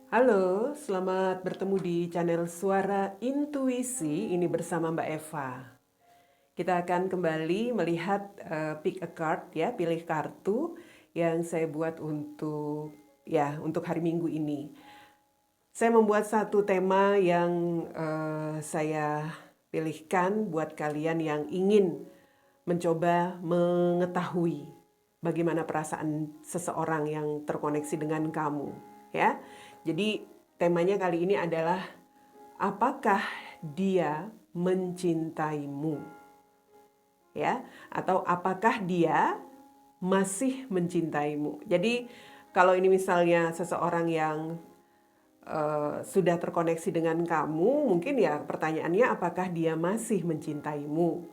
Halo, selamat bertemu di channel Suara Intuisi. Ini bersama Mbak Eva. Kita akan kembali melihat pick a card ya, pilih kartu yang saya buat untuk hari Minggu ini. Saya membuat satu tema yang saya pilihkan buat kalian yang ingin mencoba mengetahui bagaimana perasaan seseorang yang terkoneksi dengan kamu, ya. Jadi temanya kali ini adalah apakah dia mencintaimu? Ya, atau apakah dia masih mencintaimu? Jadi kalau ini misalnya seseorang yang sudah terkoneksi dengan kamu, mungkin ya pertanyaannya apakah dia masih mencintaimu?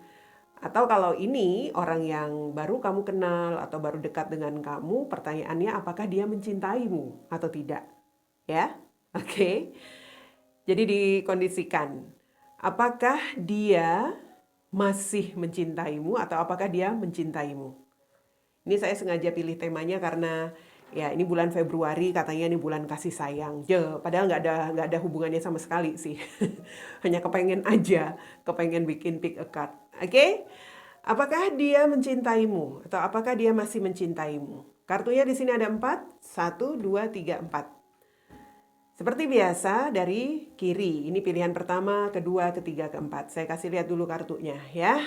Atau kalau ini orang yang baru kamu kenal atau baru dekat dengan kamu, pertanyaannya apakah dia mencintaimu atau tidak? Ya, oke. Jadi dikondisikan, apakah dia masih mencintaimu atau apakah dia mencintaimu? Ini saya sengaja pilih temanya karena ya ini bulan Februari, katanya ini bulan kasih sayang. Padahal nggak ada hubungannya sama sekali sih. Hanya kepengen bikin pick a card. Oke? Apakah dia mencintaimu atau apakah dia masih mencintaimu? Kartunya di sini ada 4, 1, 2, 3, 4. Seperti biasa dari kiri, ini pilihan pertama, kedua, ketiga, keempat. Saya kasih lihat dulu kartunya ya.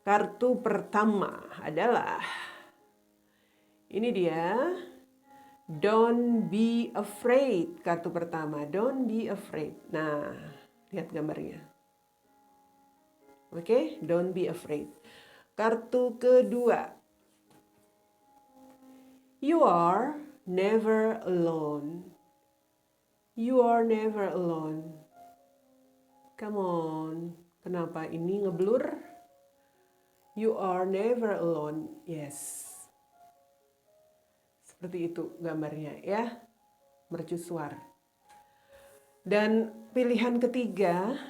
Kartu pertama adalah ini dia. Don't be afraid. Kartu pertama, don't be afraid. Nah, lihat gambarnya. Oke, don't be afraid. Kartu kedua, you are never alone. You are never alone. Come on. Kenapa ini ngeblur? You are never alone. Yes. Seperti itu gambarnya ya. Mercusuar. Dan pilihan ketiga,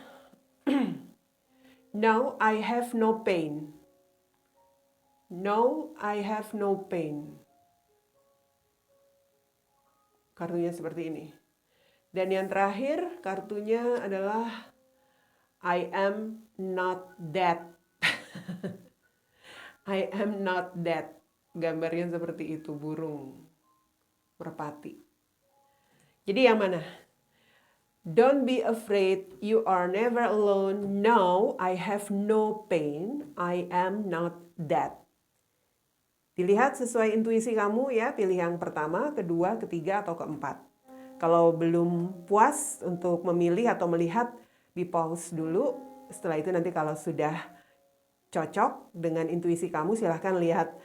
now I have no pain. No, I have no pain. Kartunya seperti ini. Dan yang terakhir kartunya adalah I am not dead. I am not dead. Gambarnya seperti itu, burung merpati. Jadi yang mana? Don't be afraid, you are never alone. No, I have no pain. I am not dead. Dilihat sesuai intuisi kamu ya, pilih yang pertama, kedua, ketiga, atau keempat. Kalau belum puas untuk memilih atau melihat, di pause dulu. Setelah itu nanti kalau sudah cocok dengan intuisi kamu, silahkan lihat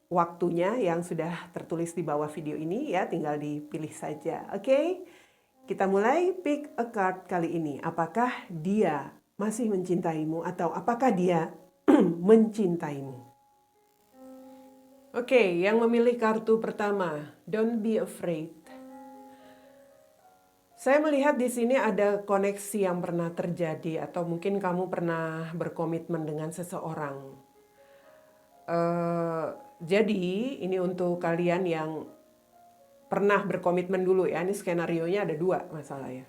waktunya yang sudah tertulis di bawah video ini ya, tinggal dipilih saja. Oke, kita mulai pick a card kali ini. Apakah dia masih mencintaimu atau apakah dia mencintaimu? Oke, yang memilih kartu pertama, don't be afraid. Saya melihat di sini ada koneksi yang pernah terjadi atau mungkin kamu pernah berkomitmen dengan seseorang. Jadi ini untuk kalian yang pernah berkomitmen dulu ya, ini skenarionya ada 2 masalahnya.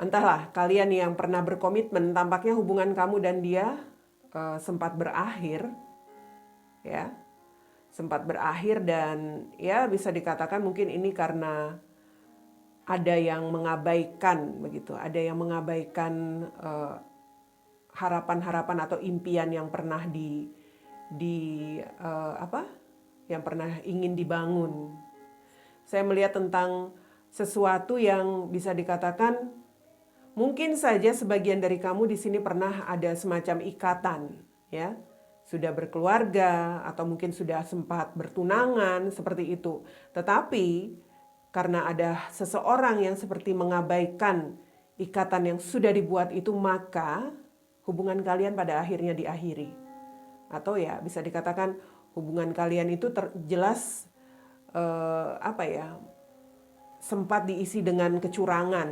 Entahlah, kalian yang pernah berkomitmen, tampaknya hubungan kamu dan dia sempat berakhir, ya, sempat berakhir dan ya bisa dikatakan mungkin ini karena ada yang mengabaikan begitu, ada yang mengabaikan harapan-harapan atau impian yang pernah yang pernah ingin dibangun. Saya melihat tentang sesuatu yang bisa dikatakan mungkin saja sebagian dari kamu di sini pernah ada semacam ikatan, ya. Sudah berkeluarga atau mungkin sudah sempat bertunangan seperti itu. Tetapi karena ada seseorang yang seperti mengabaikan ikatan yang sudah dibuat itu, maka hubungan kalian pada akhirnya diakhiri. Atau ya bisa dikatakan hubungan kalian itu jelas sempat diisi dengan kecurangan.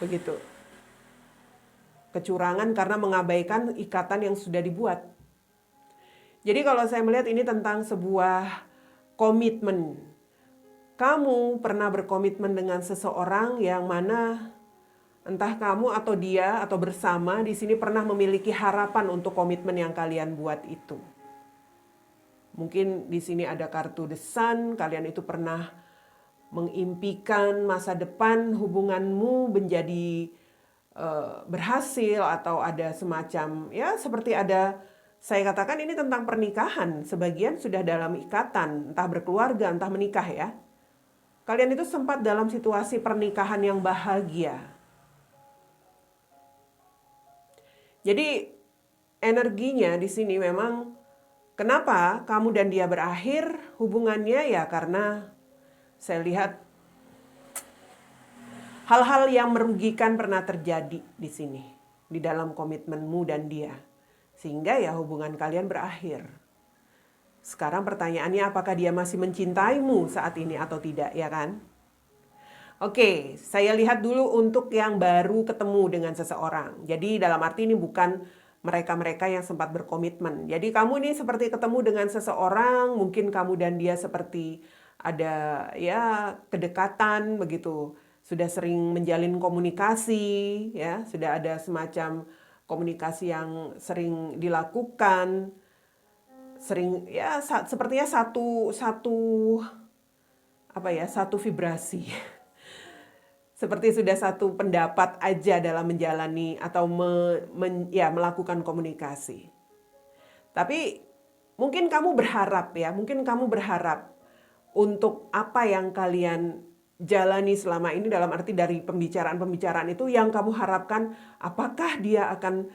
Begitu. Kecurangan karena mengabaikan ikatan yang sudah dibuat. Jadi kalau saya melihat ini tentang sebuah komitmen. kamu pernah berkomitmen dengan seseorang yang mana entah kamu atau dia atau bersama di sini pernah memiliki harapan untuk komitmen yang kalian buat itu. Mungkin di sini ada kartu The Sun, kalian itu pernah mengimpikan masa depan hubunganmu menjadi berhasil, atau ada semacam ya seperti ada, saya katakan ini tentang pernikahan, sebagian sudah dalam ikatan, entah berkeluarga, entah menikah ya. Kalian itu sempat dalam situasi pernikahan yang bahagia. Jadi energinya di sini memang kenapa kamu dan dia berakhir hubungannya ya karena saya lihat hal-hal yang merugikan pernah terjadi di sini, di dalam komitmenmu dan dia. Sehingga ya hubungan kalian berakhir. Sekarang pertanyaannya apakah dia masih mencintaimu saat ini atau tidak, ya kan? Oke, saya lihat dulu untuk yang baru ketemu dengan seseorang. Jadi dalam arti ini bukan mereka-mereka yang sempat berkomitmen. Jadi kamu ini seperti ketemu dengan seseorang, mungkin kamu dan dia seperti ada ya kedekatan begitu. Sudah sering menjalin komunikasi, ya, sudah ada semacam komunikasi yang sering dilakukan, sering ya sepertinya satu vibrasi. Seperti sudah satu pendapat aja dalam menjalani atau melakukan komunikasi. Tapi mungkin kamu berharap untuk apa yang kalian jalani selama ini, dalam arti dari pembicaraan-pembicaraan itu yang kamu harapkan, apakah dia akan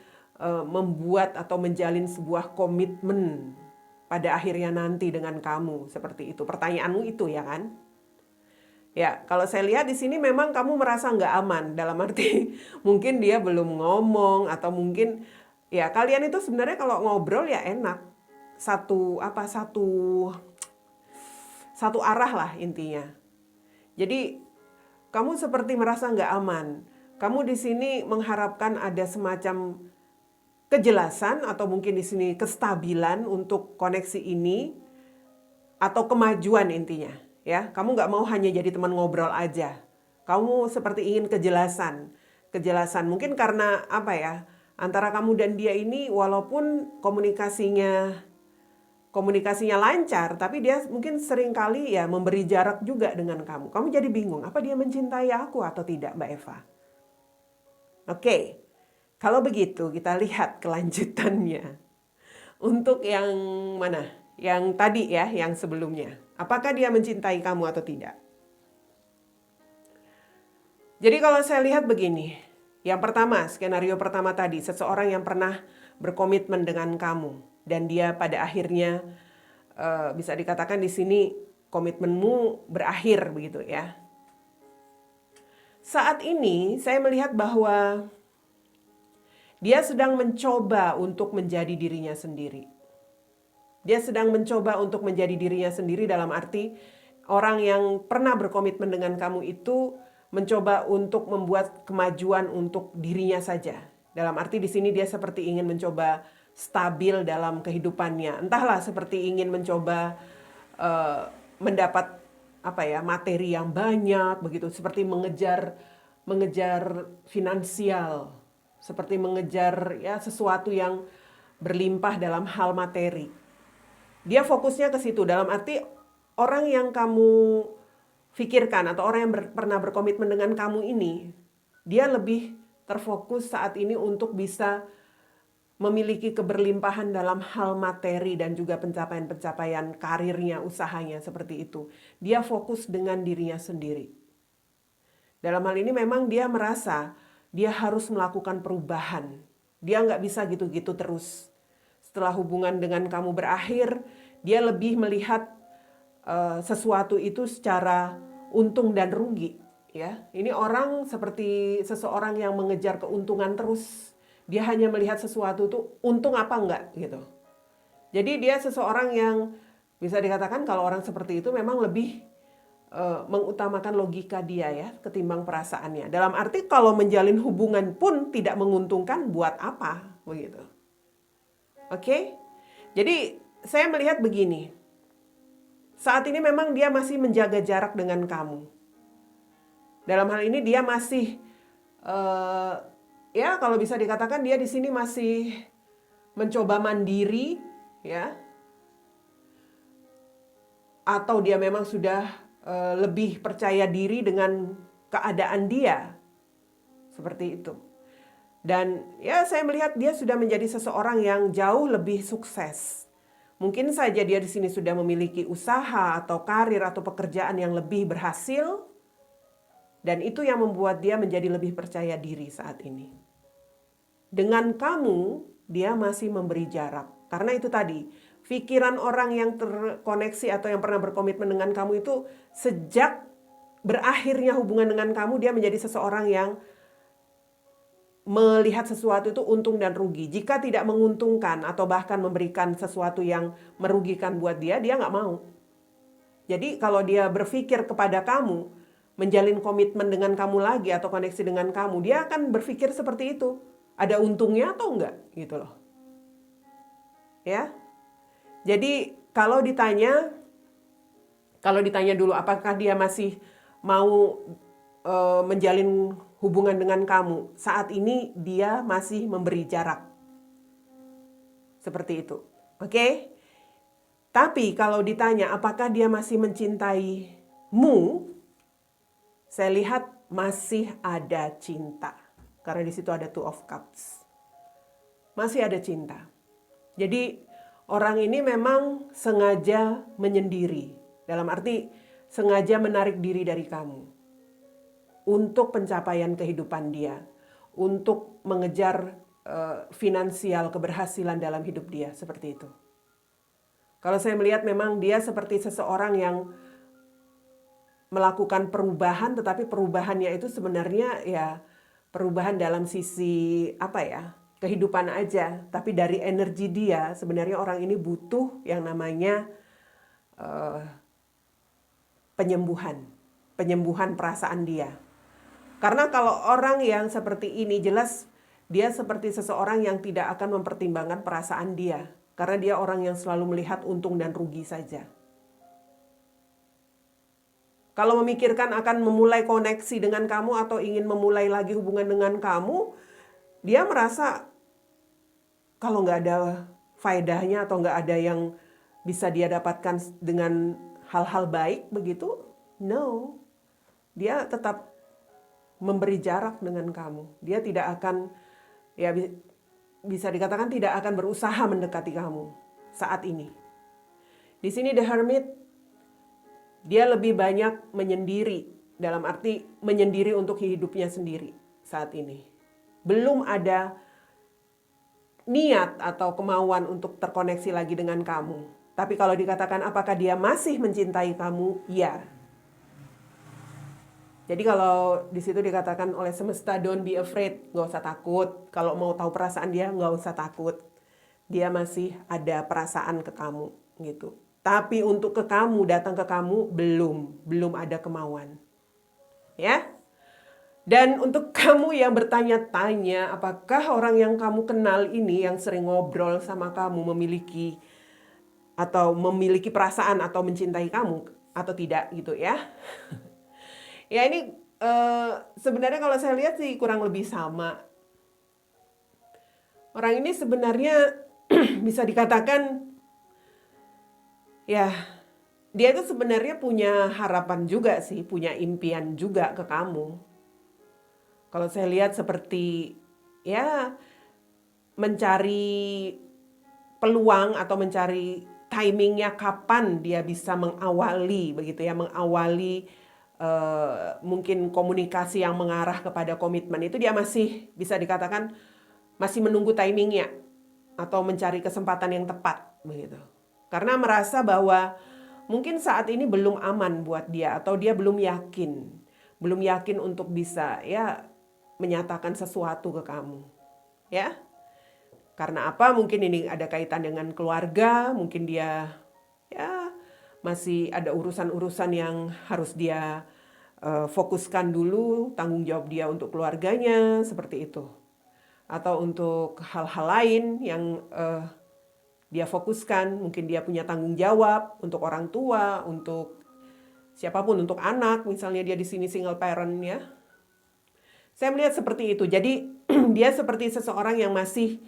membuat atau menjalin sebuah komitmen pada akhirnya nanti dengan kamu, seperti itu. Pertanyaanmu itu ya kan? Ya, kalau saya lihat di sini memang kamu merasa nggak aman, dalam arti mungkin dia belum ngomong, atau mungkin ya kalian itu sebenarnya kalau ngobrol ya enak, satu arah lah intinya. Jadi kamu seperti merasa nggak aman. Kamu di sini mengharapkan ada semacam kejelasan atau mungkin di sini kestabilan untuk koneksi ini atau kemajuan intinya. Ya, kamu nggak mau hanya jadi teman ngobrol aja. Kamu seperti ingin kejelasan. Kejelasan mungkin karena apa ya? Antara kamu dan dia ini walaupun komunikasinya lancar, tapi dia mungkin sering kali ya memberi jarak juga dengan kamu. Kamu jadi bingung, apa dia mencintai aku atau tidak, Mbak Eva? Oke, kalau begitu kita lihat kelanjutannya. Untuk yang mana? Yang tadi ya, yang sebelumnya. Apakah dia mencintai kamu atau tidak? Jadi kalau saya lihat begini, yang pertama, skenario pertama tadi, seseorang yang pernah berkomitmen dengan kamu dan dia pada akhirnya bisa dikatakan di sini komitmenmu berakhir begitu ya. Saat ini saya melihat bahwa dia sedang mencoba untuk menjadi dirinya sendiri. Dia sedang mencoba untuk menjadi dirinya sendiri dalam arti orang yang pernah berkomitmen dengan kamu itu mencoba untuk membuat kemajuan untuk dirinya saja. Dalam arti di sini dia seperti ingin mencoba stabil dalam kehidupannya. Entahlah seperti ingin mencoba mendapat materi yang banyak begitu, seperti mengejar finansial, seperti mengejar ya sesuatu yang berlimpah dalam hal materi. Dia fokusnya ke situ, dalam arti orang yang kamu pikirkan atau orang yang pernah berkomitmen dengan kamu ini, dia lebih terfokus saat ini untuk bisa memiliki keberlimpahan dalam hal materi dan juga pencapaian-pencapaian karirnya, usahanya, seperti itu. Dia fokus dengan dirinya sendiri. Dalam hal ini memang dia merasa dia harus melakukan perubahan. Dia nggak bisa gitu-gitu terus. Setelah hubungan dengan kamu berakhir, dia lebih melihat sesuatu itu secara untung dan rugi. Ya, ini orang seperti seseorang yang mengejar keuntungan terus. Dia hanya melihat sesuatu itu untung apa enggak gitu. Jadi dia seseorang yang bisa dikatakan kalau orang seperti itu memang lebih mengutamakan logika dia ya ketimbang perasaannya. Dalam arti kalau menjalin hubungan pun tidak menguntungkan, buat apa begitu. Oke? Jadi saya melihat begini. saat ini memang dia masih menjaga jarak dengan kamu. Dalam hal ini dia masih, ya kalau bisa dikatakan dia di sini masih mencoba mandiri, ya. Atau dia memang sudah lebih percaya diri dengan keadaan dia. Seperti itu. Dan ya saya melihat dia sudah menjadi seseorang yang jauh lebih sukses. Mungkin saja dia di sini sudah memiliki usaha atau karir atau pekerjaan yang lebih berhasil. Dan itu yang membuat dia menjadi lebih percaya diri saat ini. Dengan kamu, dia masih memberi jarak. Karena itu tadi, pikiran orang yang terkoneksi atau yang pernah berkomitmen dengan kamu itu sejak berakhirnya hubungan dengan kamu, dia menjadi seseorang yang melihat sesuatu itu untung dan rugi. Jika tidak menguntungkan atau bahkan memberikan sesuatu yang merugikan buat dia nggak mau. Jadi kalau dia berpikir kepada kamu, menjalin komitmen dengan kamu lagi atau koneksi dengan kamu, dia akan berpikir seperti itu. Ada untungnya atau enggak gitu loh. Ya. Jadi kalau ditanya dulu apakah dia masih mau menjalin hubungan dengan kamu, saat ini dia masih memberi jarak. Seperti itu. Oke? Tapi kalau ditanya apakah dia masih mencintaimu, saya lihat masih ada cinta. Karena di situ ada Two of Cups. Masih ada cinta. Jadi orang ini memang sengaja menyendiri. Dalam arti sengaja menarik diri dari kamu. Untuk pencapaian kehidupan dia, untuk mengejar finansial keberhasilan dalam hidup dia, seperti itu. Kalau saya melihat memang dia seperti seseorang yang melakukan perubahan, tetapi perubahannya itu sebenarnya ya perubahan dalam sisi kehidupan aja, tapi dari energi dia sebenarnya orang ini butuh yang namanya penyembuhan perasaan dia. Karena kalau orang yang seperti ini jelas dia seperti seseorang yang tidak akan mempertimbangkan perasaan dia. Karena dia orang yang selalu melihat untung dan rugi saja. Kalau memikirkan akan memulai koneksi dengan kamu atau ingin memulai lagi hubungan dengan kamu, dia merasa kalau nggak ada faedahnya atau nggak ada yang bisa dia dapatkan dengan hal-hal baik begitu, no. Dia tetap memberi jarak dengan kamu. Dia tidak akan, ya bisa dikatakan tidak akan berusaha mendekati kamu saat ini. Di sini The Hermit, dia lebih banyak menyendiri. Dalam arti menyendiri untuk hidupnya sendiri saat ini. Belum ada niat atau kemauan untuk terkoneksi lagi dengan kamu. Tapi kalau dikatakan apakah dia masih mencintai kamu? Ya. Jadi kalau di situ dikatakan oleh semesta, don't be afraid, nggak usah takut. Kalau mau tahu perasaan dia, nggak usah takut. Dia masih ada perasaan ke kamu, gitu. Tapi untuk ke kamu, datang ke kamu, belum ada kemauan. Ya. Dan untuk kamu yang bertanya-tanya, apakah orang yang kamu kenal ini, yang sering ngobrol sama kamu, memiliki perasaan atau mencintai kamu, atau tidak, gitu ya. Ya ini sebenarnya kalau saya lihat sih kurang lebih sama. Orang ini sebenarnya bisa dikatakan ya dia itu sebenarnya punya harapan juga sih, punya impian juga ke kamu. Kalau saya lihat seperti ya mencari peluang atau mencari timingnya kapan dia bisa mengawali begitu ya, mungkin komunikasi yang mengarah kepada komitmen itu dia masih bisa dikatakan masih menunggu timingnya atau mencari kesempatan yang tepat begitu. Karena merasa bahwa mungkin saat ini belum aman buat dia atau dia belum yakin untuk bisa ya menyatakan sesuatu ke kamu. Ya. Karena apa? Mungkin ini ada kaitan dengan keluarga, mungkin dia ya masih ada urusan-urusan yang harus dia fokuskan dulu, tanggung jawab dia untuk keluarganya, seperti itu. Atau untuk hal-hal lain yang dia fokuskan. Mungkin dia punya tanggung jawab untuk orang tua, untuk siapapun, untuk anak. Misalnya dia di sini single parent ya. Saya melihat seperti itu. Jadi dia seperti seseorang yang masih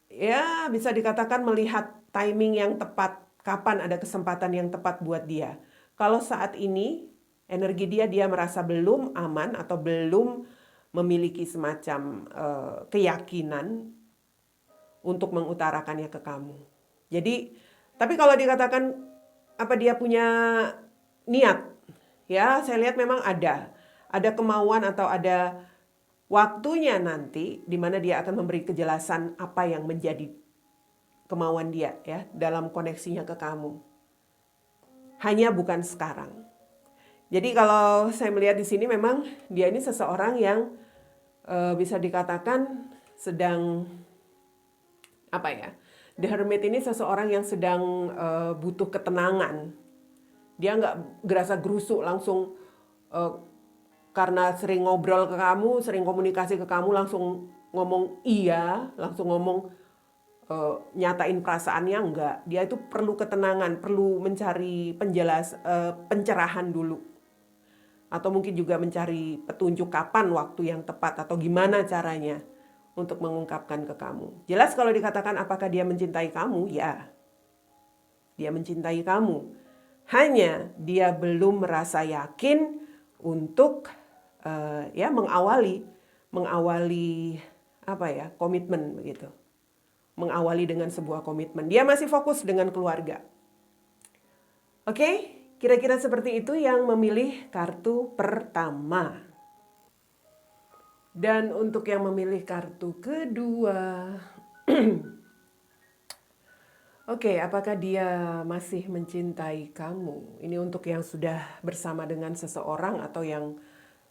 ya bisa dikatakan melihat timing yang tepat, kapan ada kesempatan yang tepat buat dia. Kalau saat ini energi dia merasa belum aman atau belum memiliki semacam keyakinan untuk mengutarakannya ke kamu. Jadi, tapi kalau dikatakan apa dia punya niat, ya saya lihat memang ada kemauan atau ada waktunya nanti di mana dia akan memberi kejelasan apa yang menjadi kemauan dia ya dalam koneksinya ke kamu. Hanya bukan sekarang. Jadi kalau saya melihat di sini memang dia ini seseorang yang bisa dikatakan sedang apa ya? The Hermit ini seseorang yang sedang butuh ketenangan. Dia nggak gerasa gerusuk langsung karena sering ngobrol ke kamu, sering komunikasi ke kamu, langsung ngomong iya, langsung ngomong nyatain perasaannya, enggak. Dia itu perlu ketenangan, perlu mencari pencerahan dulu. Atau mungkin juga mencari petunjuk kapan waktu yang tepat atau gimana caranya untuk mengungkapkan ke kamu. Jelas kalau dikatakan apakah dia mencintai kamu, ya. Dia mencintai kamu. Hanya dia belum merasa yakin untuk ya mengawali apa ya, komitmen begitu. Mengawali dengan sebuah komitmen. Dia masih fokus dengan keluarga. Oke, kira-kira seperti itu yang memilih kartu pertama. Dan untuk yang memilih kartu kedua, oke, apakah dia masih mencintai kamu? Ini untuk yang sudah bersama dengan seseorang atau yang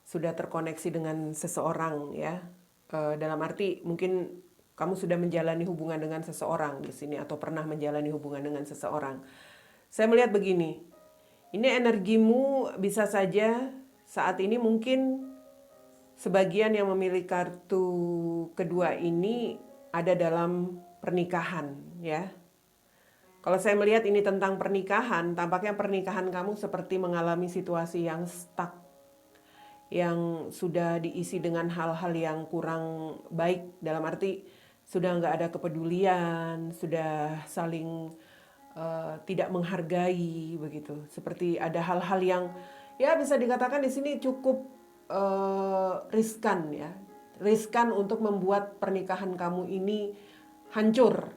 sudah terkoneksi dengan seseorang ya. Dalam arti mungkin kamu sudah menjalani hubungan dengan seseorang di sini atau pernah menjalani hubungan dengan seseorang. Saya melihat begini, ini energimu bisa saja saat ini mungkin sebagian yang memilih kartu kedua ini ada dalam pernikahan ya. Kalau saya melihat ini tentang pernikahan, tampaknya pernikahan kamu seperti mengalami situasi yang stuck, yang sudah diisi dengan hal-hal yang kurang baik, dalam arti sudah nggak ada kepedulian, sudah saling tidak menghargai begitu. Seperti ada hal-hal yang ya bisa dikatakan di sini cukup riskan ya, riskan untuk membuat pernikahan kamu ini hancur.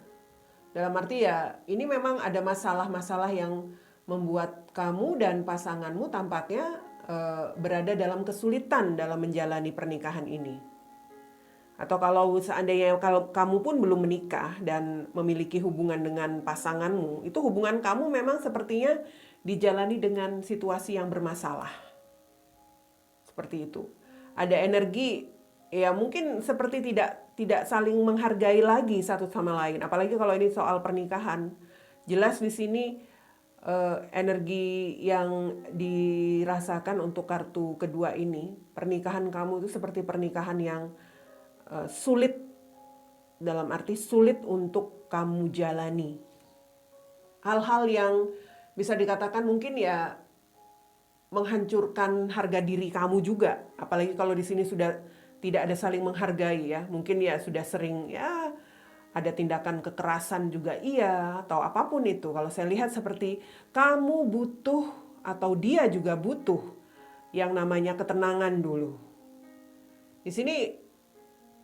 Dalam arti ya ini memang ada masalah-masalah yang membuat kamu dan pasanganmu tampaknya berada dalam kesulitan dalam menjalani pernikahan ini. Atau kalau seandainya kalau kamu pun belum menikah dan memiliki hubungan dengan pasanganmu, itu hubungan kamu memang sepertinya dijalani dengan situasi yang bermasalah. Seperti itu. Ada energi ya mungkin seperti tidak saling menghargai lagi satu sama lain. Apalagi kalau ini soal pernikahan. Jelas di sini energi yang dirasakan untuk kartu kedua ini, pernikahan kamu itu seperti pernikahan yang sulit, dalam arti sulit untuk kamu jalani. Hal-hal yang bisa dikatakan mungkin ya menghancurkan harga diri kamu juga. Apalagi kalau di sini sudah tidak ada saling menghargai ya. Mungkin ya sudah sering ya ada tindakan kekerasan juga iya atau apapun itu. Kalau saya lihat seperti kamu butuh atau dia juga butuh yang namanya ketenangan dulu. Di sini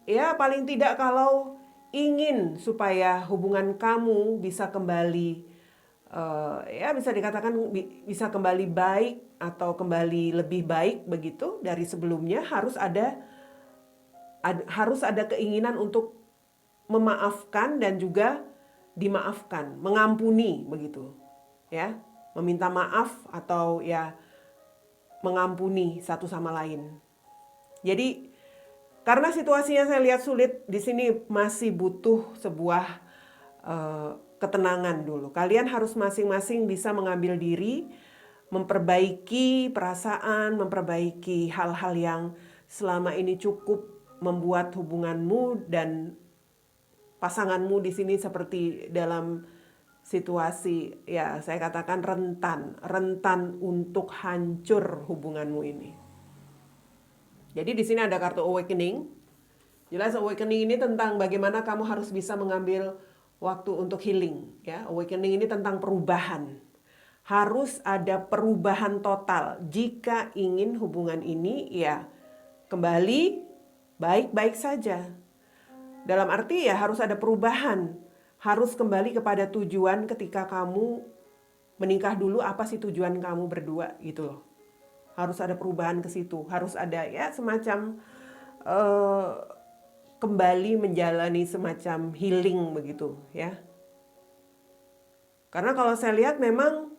ya paling tidak kalau ingin supaya hubungan kamu bisa kembali ya bisa dikatakan bisa kembali baik atau kembali lebih baik begitu dari sebelumnya, harus ada keinginan untuk memaafkan dan juga dimaafkan, mengampuni begitu ya, meminta maaf atau ya mengampuni satu sama lain. Jadi karena situasinya saya lihat sulit, di sini masih butuh sebuah ketenangan dulu. Kalian harus masing-masing bisa mengambil diri, memperbaiki perasaan, memperbaiki hal-hal yang selama ini cukup membuat hubunganmu dan pasanganmu di sini seperti dalam situasi, ya saya katakan rentan untuk hancur hubunganmu ini. Jadi di sini ada kartu awakening. Jelas awakening ini tentang bagaimana kamu harus bisa mengambil waktu untuk healing, ya. Awakening ini tentang perubahan. Harus ada perubahan total jika ingin hubungan ini ya kembali baik-baik saja. Dalam arti ya harus ada perubahan. Harus kembali kepada tujuan ketika kamu menikah dulu, apa sih tujuan kamu berdua gitu loh. Harus ada perubahan ke situ. Harus ada ya semacam kembali menjalani semacam healing begitu ya. Karena kalau saya lihat memang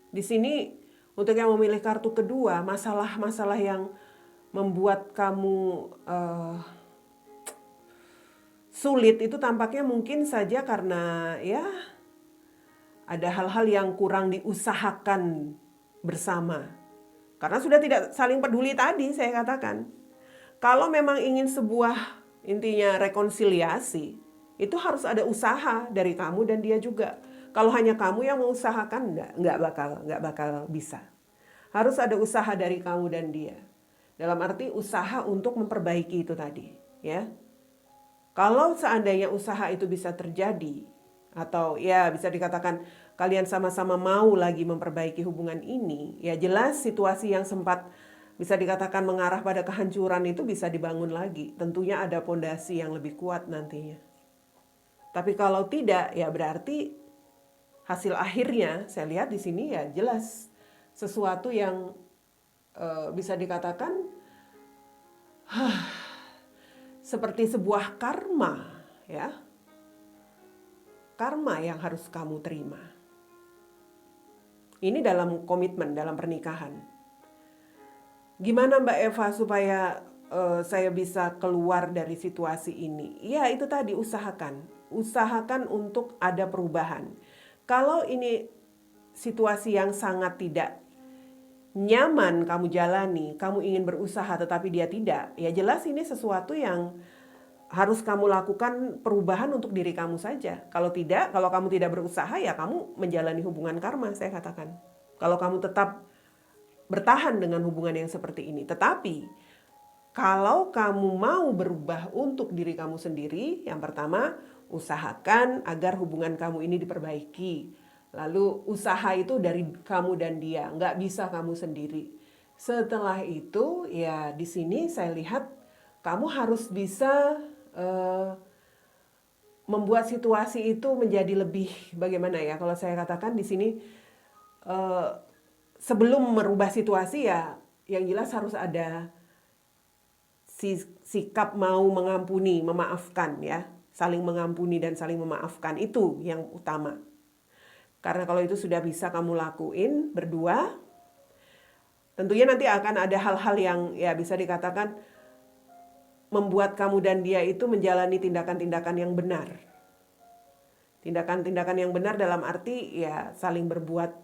di sini untuk yang memilih kartu kedua, masalah-masalah yang membuat kamu sulit itu tampaknya mungkin saja karena ya ada hal-hal yang kurang diusahakan bersama. Karena sudah tidak saling peduli tadi saya katakan. Kalau memang ingin sebuah intinya rekonsiliasi, itu harus ada usaha dari kamu dan dia juga. Kalau hanya kamu yang mengusahakan, nggak bakal bisa. Harus ada usaha dari kamu dan dia. Dalam arti usaha untuk memperbaiki itu tadi, ya. Kalau seandainya usaha itu bisa terjadi, atau ya bisa dikatakan kalian sama-sama mau lagi memperbaiki hubungan ini, ya jelas situasi yang sempat bisa dikatakan mengarah pada kehancuran itu bisa dibangun lagi. Tentunya ada pondasi yang lebih kuat nantinya. Tapi kalau tidak, ya berarti hasil akhirnya saya lihat di sini ya jelas sesuatu yang bisa dikatakan seperti sebuah karma, ya. Karma yang harus kamu terima. Ini dalam komitmen, dalam pernikahan. Gimana Mbak Eva supaya saya bisa keluar dari situasi ini? Ya itu tadi usahakan untuk ada perubahan. Kalau ini situasi yang sangat tidak nyaman kamu jalani, kamu ingin berusaha tetapi dia tidak, ya jelas ini sesuatu yang harus kamu lakukan perubahan untuk diri kamu saja. Kalau tidak, kalau kamu tidak berusaha ya kamu menjalani hubungan karma saya katakan. Kalau kamu tetap bertahan dengan hubungan yang seperti ini. Tetapi kalau kamu mau berubah untuk diri kamu sendiri, yang pertama usahakan agar hubungan kamu ini diperbaiki. Lalu usaha itu dari kamu dan dia, nggak bisa kamu sendiri. Setelah itu ya di sini saya lihat kamu harus bisa membuat situasi itu menjadi lebih bagaimana ya? Kalau saya katakan di sini sebelum merubah situasi ya yang jelas harus ada sikap mau mengampuni, memaafkan ya. Saling mengampuni dan saling memaafkan itu yang utama. Karena kalau itu sudah bisa kamu lakuin berdua, tentunya nanti akan ada hal-hal yang ya bisa dikatakan membuat kamu dan dia itu menjalani tindakan-tindakan yang benar. Tindakan-tindakan yang benar dalam arti ya saling berbuat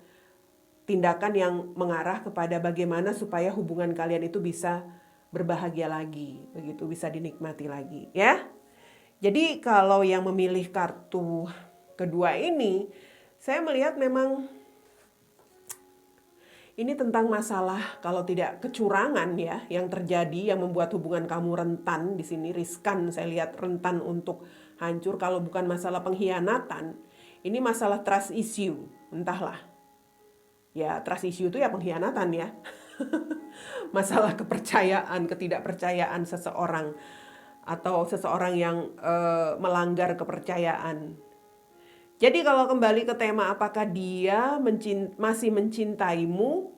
tindakan yang mengarah kepada bagaimana supaya hubungan kalian itu bisa berbahagia lagi, begitu bisa dinikmati lagi, ya. Jadi kalau yang memilih kartu kedua ini, saya melihat memang ini tentang masalah kalau tidak kecurangan ya yang terjadi yang membuat hubungan kamu rentan di sini riskan, saya lihat rentan untuk hancur. Kalau bukan masalah pengkhianatan, ini masalah trust issue, entahlah. Ya trust issue itu ya pengkhianatan ya. Masalah kepercayaan, ketidakpercayaan seseorang atau seseorang yang melanggar kepercayaan. Jadi kalau kembali ke tema apakah dia masih mencintaimu?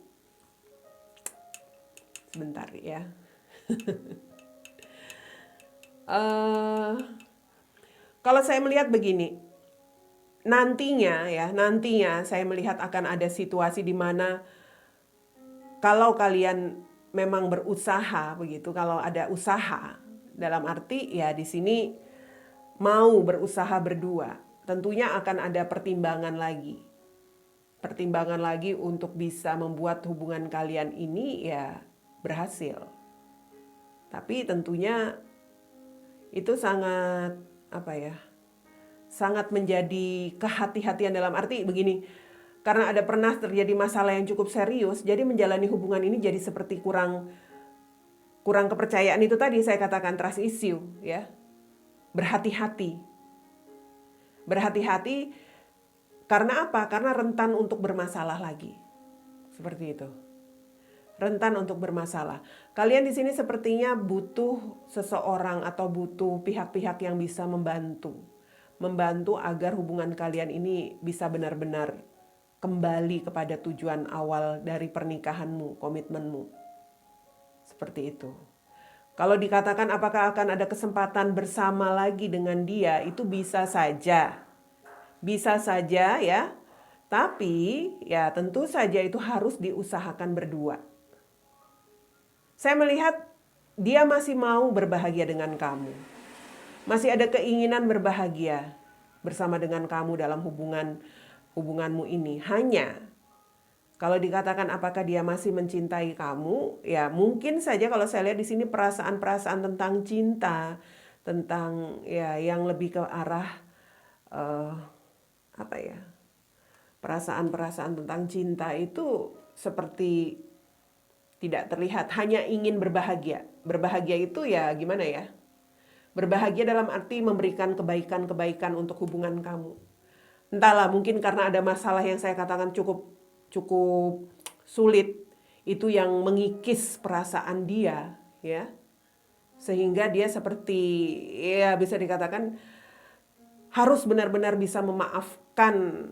Sebentar ya. Kalau saya melihat begini, nantinya saya melihat akan ada situasi di mana kalau kalian memang berusaha begitu, kalau ada usaha dalam arti ya di sini mau berusaha berdua. Tentunya akan ada pertimbangan lagi. Pertimbangan lagi untuk bisa membuat hubungan kalian ini ya berhasil. Tapi tentunya itu sangat sangat menjadi kehati-hatian dalam arti begini. Karena ada pernah terjadi masalah yang cukup serius, jadi menjalani hubungan ini jadi seperti kurang kepercayaan itu tadi saya katakan trust issue ya. Berhati-hati. Berhati-hati karena apa? Karena rentan untuk bermasalah lagi. Seperti itu. Rentan untuk bermasalah. Kalian di sini sepertinya butuh seseorang atau butuh pihak-pihak yang bisa membantu agar hubungan kalian ini bisa benar-benar kembali kepada tujuan awal dari pernikahanmu, komitmenmu. Seperti itu. Kalau dikatakan apakah akan ada kesempatan bersama lagi dengan dia, itu bisa saja. Bisa saja ya. Tapi ya tentu saja itu harus diusahakan berdua. Saya melihat dia masih mau berbahagia dengan kamu. Masih ada keinginan berbahagia bersama dengan kamu dalam hubunganmu ini. Hanya kalau dikatakan apakah dia masih mencintai kamu, ya mungkin saja kalau saya lihat di sini perasaan-perasaan tentang cinta, tentang ya yang lebih ke arah perasaan-perasaan tentang cinta itu seperti tidak terlihat, hanya ingin berbahagia. Berbahagia itu ya gimana ya? Berbahagia dalam arti memberikan kebaikan-kebaikan untuk hubungan kamu. Entahlah, mungkin karena ada masalah yang saya katakan cukup sulit, itu yang mengikis perasaan dia, ya. Sehingga dia seperti ya bisa dikatakan harus benar-benar bisa memaafkan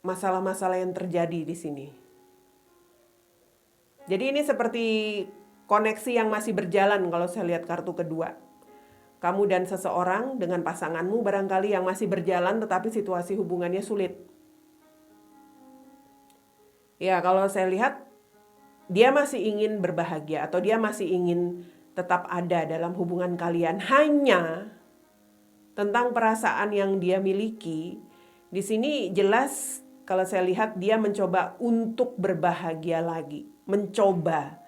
masalah-masalah yang terjadi di sini. Jadi ini seperti koneksi yang masih berjalan kalau saya lihat kartu kedua. Kamu dan seseorang dengan pasanganmu barangkali yang masih berjalan tetapi situasi hubungannya sulit. Ya kalau saya lihat dia masih ingin berbahagia atau dia masih ingin tetap ada dalam hubungan kalian. Hanya tentang perasaan yang dia miliki, di sini jelas kalau saya lihat dia mencoba untuk berbahagia lagi. Mencoba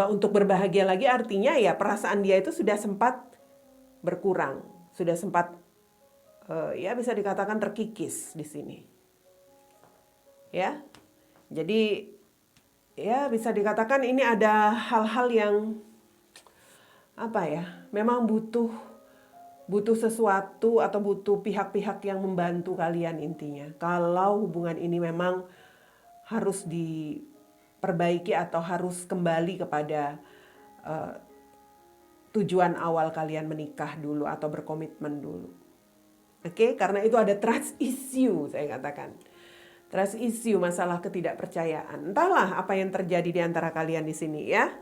untuk berbahagia lagi artinya ya perasaan dia itu sudah sempat berkurang, sudah sempat ya bisa dikatakan terkikis di sini. Ya. Jadi ya bisa dikatakan ini ada hal-hal yang memang butuh sesuatu atau butuh pihak-pihak yang membantu kalian intinya. Kalau hubungan ini memang harus diperbaiki atau harus kembali kepada tujuan awal kalian menikah dulu atau berkomitmen dulu. Oke, karena itu ada trust issue saya katakan. Trust issue, masalah ketidakpercayaan. Entahlah apa yang terjadi di antara kalian di sini ya.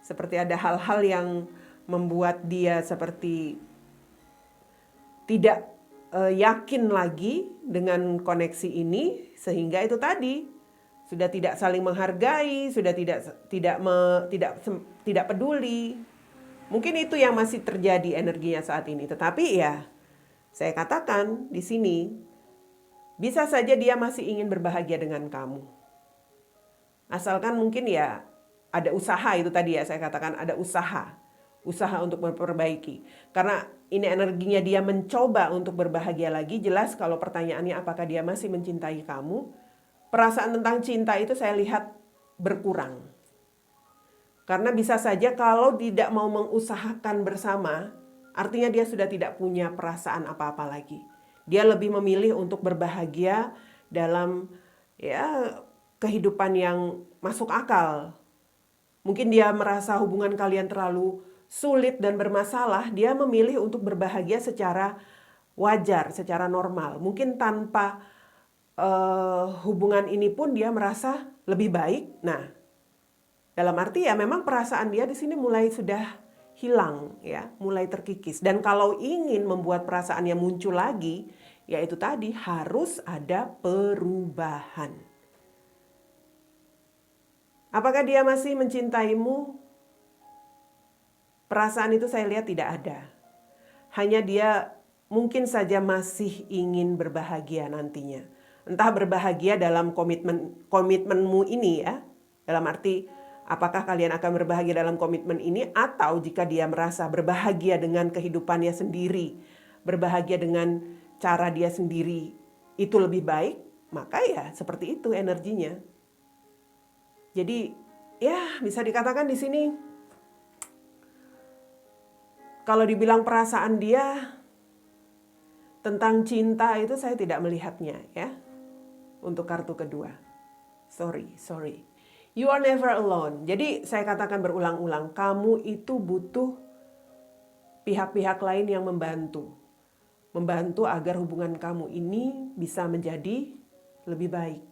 Seperti ada hal-hal yang membuat dia seperti tidak yakin lagi dengan koneksi ini, sehingga itu tadi sudah tidak saling menghargai, sudah tidak peduli. Mungkin itu yang masih terjadi energinya saat ini. Tetapi ya saya katakan di sini bisa saja dia masih ingin berbahagia dengan kamu. Asalkan mungkin ya ada usaha itu tadi ya saya katakan ada usaha untuk memperbaiki. Karena ini energinya dia mencoba untuk berbahagia lagi. Jelas kalau pertanyaannya apakah dia masih mencintai kamu, perasaan tentang cinta itu saya lihat berkurang. Karena bisa saja kalau tidak mau mengusahakan bersama, artinya dia sudah tidak punya perasaan apa-apa lagi. Dia lebih memilih untuk berbahagia dalam ya kehidupan yang masuk akal. Mungkin dia merasa hubungan kalian terlalu sulit dan bermasalah, dia memilih untuk berbahagia secara wajar, secara normal. Mungkin tanpa hubungan ini pun dia merasa lebih baik. Nah, dalam arti ya memang perasaan dia di sini mulai sudah hilang ya, mulai terkikis. Dan kalau ingin membuat perasaannya muncul lagi, yaitu tadi harus ada perubahan. Apakah dia masih mencintaimu? Perasaan itu saya lihat tidak ada. Hanya dia mungkin saja masih ingin berbahagia nantinya. Entah berbahagia dalam komitmenmu ini ya. Dalam arti apakah kalian akan berbahagia dalam komitmen ini atau jika dia merasa berbahagia dengan kehidupannya sendiri. Berbahagia dengan cara dia sendiri itu lebih baik, maka ya seperti itu energinya. Jadi ya bisa dikatakan di sini kalau dibilang perasaan dia tentang cinta itu saya tidak melihatnya ya. Untuk kartu kedua. Sorry. You are never alone. Jadi saya katakan berulang-ulang, kamu itu butuh pihak-pihak lain yang membantu. Membantu agar hubungan kamu ini bisa menjadi lebih baik.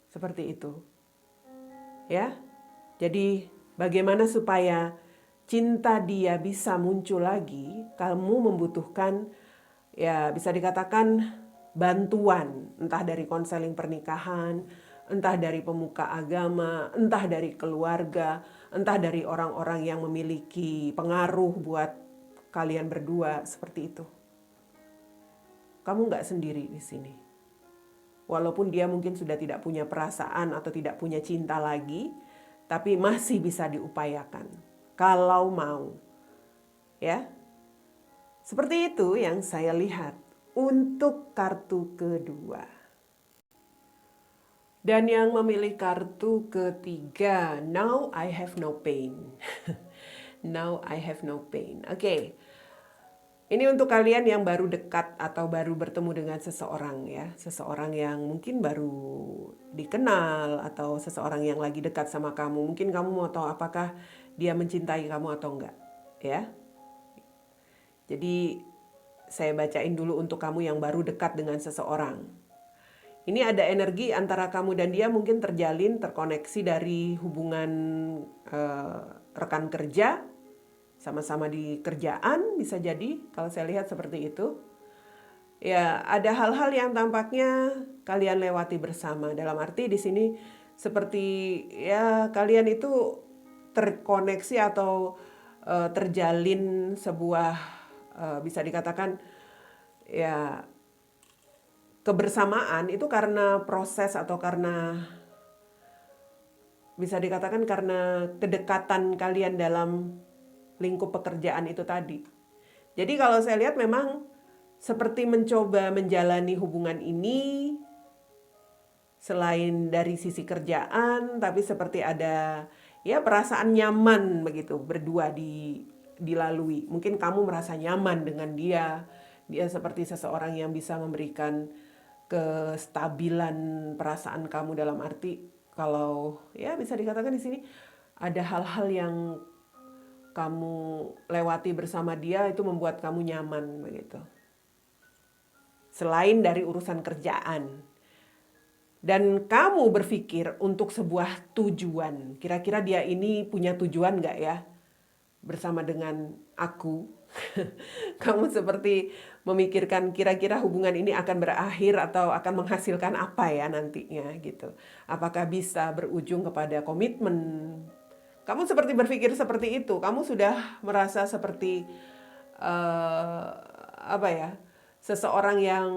Seperti itu. Ya. Jadi bagaimana supaya cinta dia bisa muncul lagi, kamu membutuhkan ya bisa dikatakan bantuan, entah dari konseling pernikahan, entah dari pemuka agama, entah dari keluarga, entah dari orang-orang yang memiliki pengaruh buat kalian berdua, seperti itu. Kamu nggak sendiri di sini. Walaupun dia mungkin sudah tidak punya perasaan atau tidak punya cinta lagi, tapi masih bisa diupayakan. Kalau mau. Ya. Seperti itu yang saya lihat untuk kartu kedua. Dan yang memilih kartu ketiga, now I have no pain. Now I have no pain. Oke. Ini untuk kalian yang baru dekat atau baru bertemu dengan seseorang ya. Seseorang yang mungkin baru dikenal atau seseorang yang lagi dekat sama kamu. Mungkin kamu mau tahu apakah dia mencintai kamu atau enggak. Ya. Jadi saya bacain dulu untuk kamu yang baru dekat dengan seseorang. Ini ada energi antara kamu dan dia mungkin terjalin, terkoneksi dari hubungan rekan kerja. Sama-sama di kerjaan bisa jadi kalau saya lihat seperti itu. Ya, ada hal-hal yang tampaknya kalian lewati bersama. Dalam arti di sini seperti ya kalian itu terkoneksi atau terjalin sebuah bisa dikatakan ya kebersamaan itu karena proses atau karena bisa dikatakan karena kedekatan kalian dalam lingkup pekerjaan itu tadi. Jadi kalau saya lihat memang seperti mencoba menjalani hubungan ini selain dari sisi kerjaan, tapi seperti ada ya perasaan nyaman begitu berdua dilalui. Mungkin kamu merasa nyaman dengan dia. Dia seperti seseorang yang bisa memberikan kestabilan perasaan kamu dalam arti kalau ya bisa dikatakan di sini ada hal-hal yang kamu lewati bersama dia itu membuat kamu nyaman begitu. Selain dari urusan kerjaan. Dan kamu berpikir untuk sebuah tujuan. Kira-kira dia ini punya tujuan nggak ya? Bersama dengan aku. Kamu seperti memikirkan kira-kira hubungan ini akan berakhir atau akan menghasilkan apa ya nantinya gitu. Apakah bisa berujung kepada komitmen? Kamu seperti berpikir seperti itu. Kamu sudah merasa seperti apa ya? Seseorang yang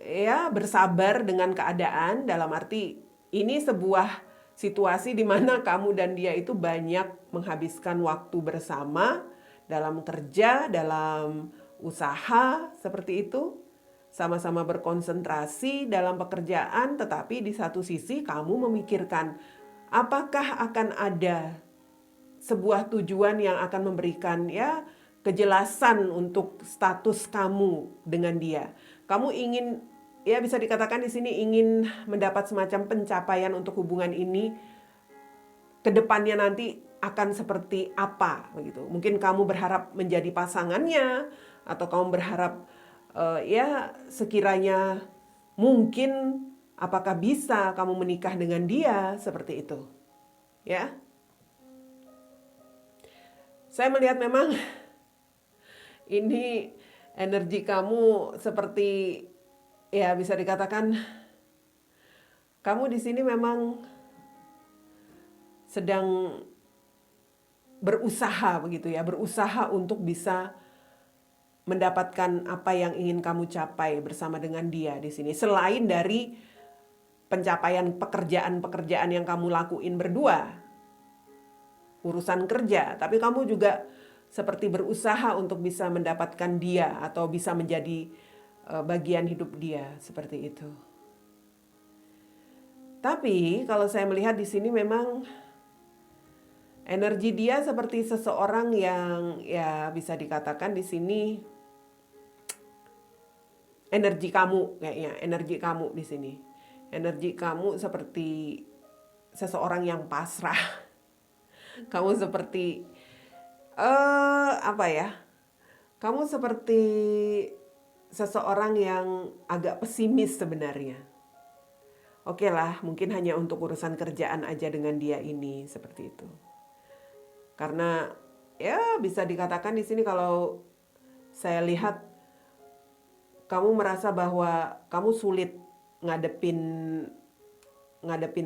ya bersabar dengan keadaan dalam arti ini sebuah situasi di mana kamu dan dia itu banyak menghabiskan waktu bersama dalam kerja, dalam usaha seperti itu. Sama-sama berkonsentrasi dalam pekerjaan, tetapi di satu sisi kamu memikirkan apakah akan ada sebuah tujuan yang akan memberikan ya kejelasan untuk status kamu dengan dia. Kamu ingin ya bisa dikatakan di sini ingin mendapat semacam pencapaian untuk hubungan ini ke depannya nanti akan seperti apa begitu. Mungkin kamu berharap menjadi pasangannya atau kamu berharap ya sekiranya mungkin apakah bisa kamu menikah dengan dia seperti itu. Ya. Saya melihat memang ini energi kamu seperti ya bisa dikatakan kamu di sini memang sedang berusaha begitu ya, berusaha untuk bisa mendapatkan apa yang ingin kamu capai bersama dengan dia di sini. Selain dari pencapaian pekerjaan-pekerjaan yang kamu lakuin berdua. Urusan kerja, tapi kamu juga seperti berusaha untuk bisa mendapatkan dia atau bisa menjadi bagian hidup dia seperti itu. Tapi kalau saya melihat di sini memang energi dia seperti seseorang yang ya bisa dikatakan di sini energi kamu kayaknya, energi kamu di sini. Energi kamu seperti seseorang yang pasrah. Kamu seperti apa ya? Kamu seperti seseorang yang agak pesimis sebenarnya. Oke lah, mungkin hanya untuk urusan kerjaan aja dengan dia ini seperti itu. Karena ya bisa dikatakan di sini kalau saya lihat kamu merasa bahwa kamu sulit ngadepin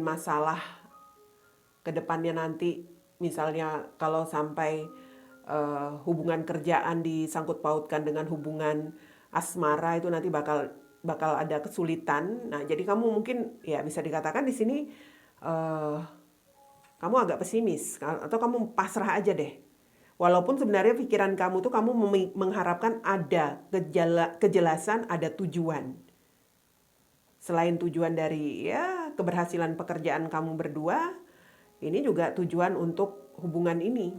masalah ke depannya nanti. Misalnya kalau sampai hubungan kerjaan disangkut pautkan dengan hubungan asmara itu nanti bakal ada kesulitan. Nah, jadi kamu mungkin ya bisa dikatakan di sini kamu agak pesimis atau kamu pasrah aja deh. Walaupun sebenarnya pikiran kamu tuh kamu mengharapkan ada kejelasan, ada tujuan. Selain tujuan dari ya keberhasilan pekerjaan kamu berdua, ini juga tujuan untuk hubungan ini.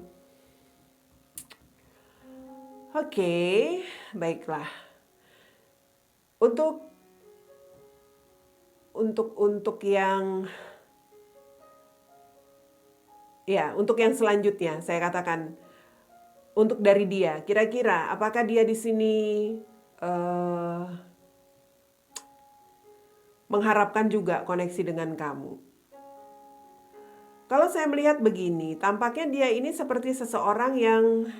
Oke, baiklah. Untuk yang selanjutnya saya katakan untuk dari dia, kira-kira apakah dia di sini mengharapkan juga koneksi dengan kamu? Kalau saya melihat begini, tampaknya dia ini seperti seseorang yang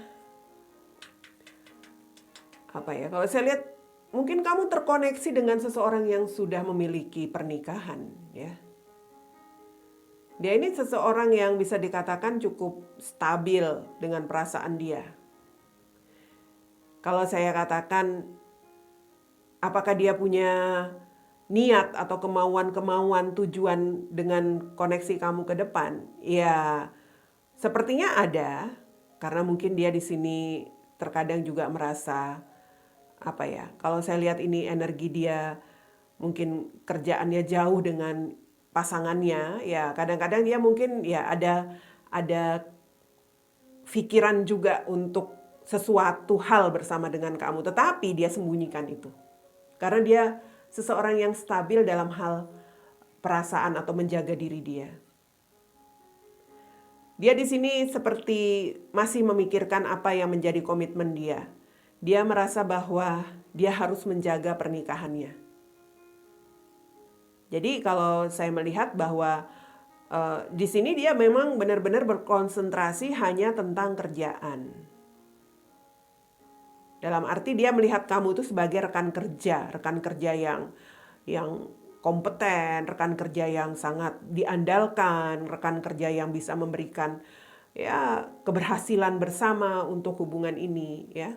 apa ya? Kalau saya lihat mungkin kamu terkoneksi dengan seseorang yang sudah memiliki pernikahan, ya. Dia ini seseorang yang bisa dikatakan cukup stabil dengan perasaan dia. Kalau saya katakan, apakah dia punya niat atau kemauan tujuan dengan koneksi kamu ke depan? Ya, sepertinya ada, karena mungkin dia di sini terkadang juga merasa apa ya? Kalau saya lihat ini energi dia mungkin kerjaannya jauh dengan pasangannya, ya kadang-kadang dia mungkin ya ada pikiran juga untuk sesuatu hal bersama dengan kamu, tetapi dia sembunyikan itu. Karena dia seseorang yang stabil dalam hal perasaan atau menjaga diri dia. Dia di sini seperti masih memikirkan apa yang menjadi komitmen dia. Dia merasa bahwa dia harus menjaga pernikahannya. Jadi kalau saya melihat bahwa di sini dia memang benar-benar berkonsentrasi hanya tentang kerjaan. Dalam arti dia melihat kamu itu sebagai rekan kerja yang kompeten, rekan kerja yang sangat diandalkan, rekan kerja yang bisa memberikan ya keberhasilan bersama untuk hubungan ini, ya.